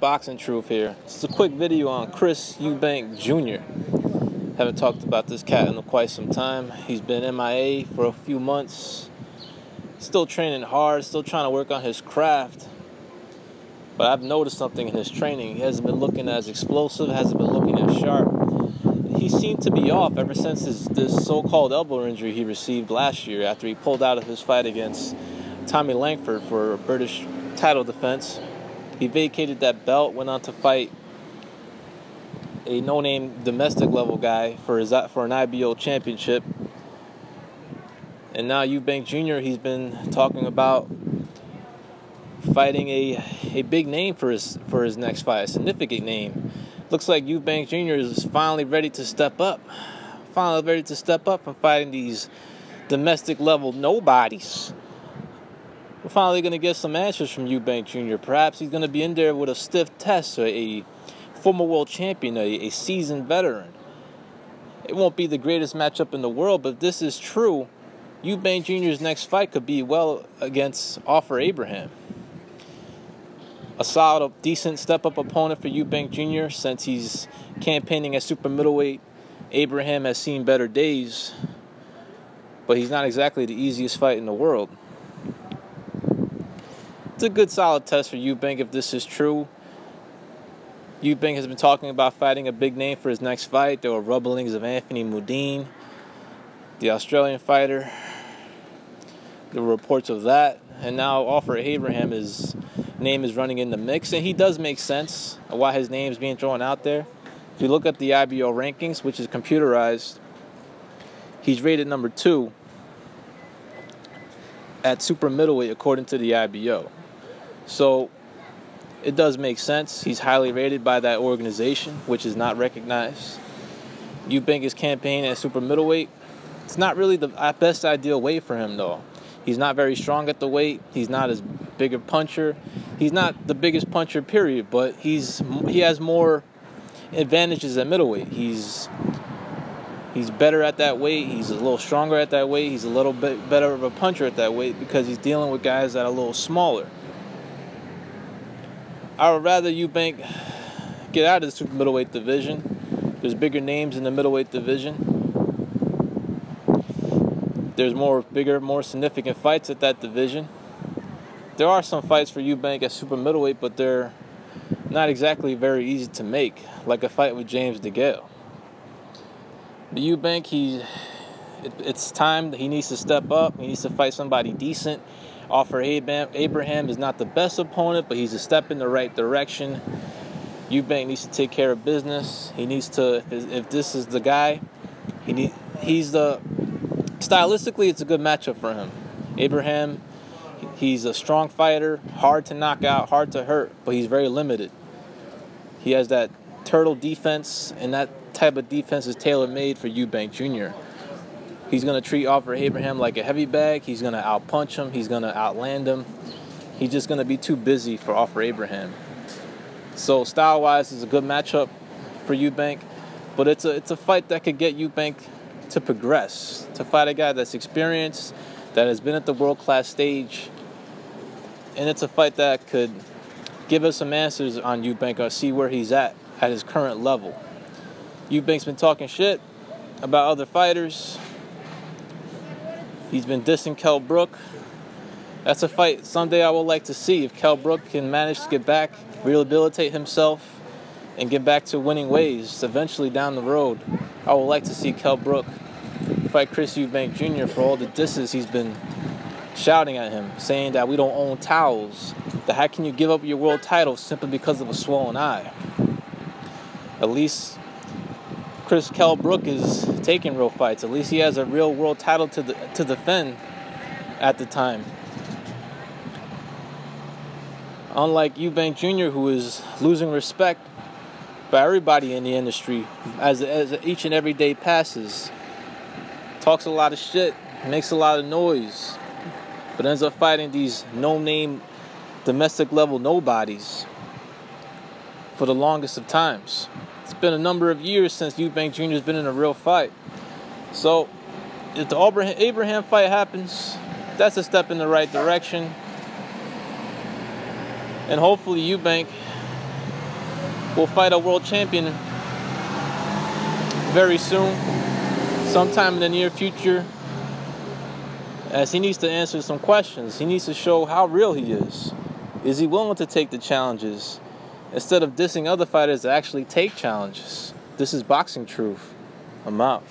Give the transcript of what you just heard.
Boxing Truth here. It's a quick video on Chris Eubank Jr. Haven't talked about this cat in quite some time. He's been MIA for a few months. Still training hard, still trying to work on his craft. But I've noticed something in his training. He hasn't been looking as explosive, hasn't been looking as sharp. He seemed to be off ever since this so-called elbow injury he received last year after he pulled out of his fight against Tommy Langford for a British title defense. He vacated that belt, went on to fight a no-name domestic level guy for an IBO championship. And now Eubank Jr., he's been talking about fighting a big name for his next fight, a significant name. Looks like Eubank Jr. is finally ready to step up. Finally ready to step up from fighting these domestic level nobodies. We're finally going to get some answers from Eubank Jr. Perhaps he's going to be in there with a stiff test, or a former world champion, a seasoned veteran. It won't be the greatest matchup in the world, but if this is true, Eubank Jr.'s next fight could be well against Offer Abraham. A solid, decent step-up opponent for Eubank Jr. Since he's campaigning at super middleweight. Abraham has seen better days, but he's not exactly the easiest fight in the world. It's a good, solid test for Eubank if this is true. Eubank has been talking about fighting a big name for his next fight. There were rumblings of Anthony Modine, the Australian fighter. There were reports of that, and now Offer Abraham, his name is running in the mix, and he does make sense of why his name is being thrown out there. If you look at the IBO rankings, which is computerized, he's rated number 2 at super middleweight according to the IBO. So it does make sense. He's highly rated by that organization, which is not recognized. Eubank is campaigning at super middleweight. It's not really the best ideal weight for him, though. He's not very strong at the weight. He's not as big a puncher. He's not the biggest puncher, period, but he has more advantages at middleweight. He's better at that weight. He's a little stronger at that weight. He's a little bit better of a puncher at that weight because he's dealing with guys that are a little smaller. I would rather Eubank get out of the super middleweight division. There's bigger names in the middleweight division. There's bigger, more significant fights at that division. There are some fights for Eubank at super middleweight, but they're not exactly very easy to make, like a fight with James DeGale. But Eubank, it's time that he needs to step up. He needs to fight somebody decent. Offer Abraham is not the best opponent, but he's a step in the right direction. Eubank needs to take care of business. He needs to, if this is the guy, stylistically, it's a good matchup for him. Abraham, he's a strong fighter, hard to knock out, hard to hurt, but he's very limited. He has that turtle defense, and that type of defense is tailor-made for Eubank Jr. He's going to treat Offer Abraham like a heavy bag. He's going to outpunch him. He's going to outland him. He's just going to be too busy for Offer Abraham. So style-wise, it's a good matchup for Eubank, but it's a fight that could get Eubank to progress, to fight a guy that's experienced, that has been at the world-class stage, and it's a fight that could give us some answers on Eubank or see where he's at his current level. Eubank's been talking shit about other fighters. He's been dissing Kell Brook. That's a fight someday I would like to see. If Kell Brook can manage to get back, rehabilitate himself, and get back to winning ways eventually down the road, I would like to see Kell Brook fight Chris Eubank Jr. for all the disses he's been shouting at him, saying that we don't own towels, that how can you give up your world title simply because of a swollen eye? At least Kell Brook is taking real fights. At least he has a real world title to defend at the time. Unlike Eubank Jr., who is losing respect by everybody in the industry as each and every day passes. Talks a lot of shit, makes a lot of noise, but ends up fighting these no-name domestic level nobodies for the longest of times. It's been a number of years since Eubank Jr. has been in a real fight. So if the Abraham fight happens, that's a step in the right direction. And hopefully Eubank will fight a world champion very soon, sometime in the near future, as he needs to answer some questions. He needs to show how real he is. Is he willing to take the challenges instead of dissing other fighters that actually take challenges? This is Boxing Truth. I'm out.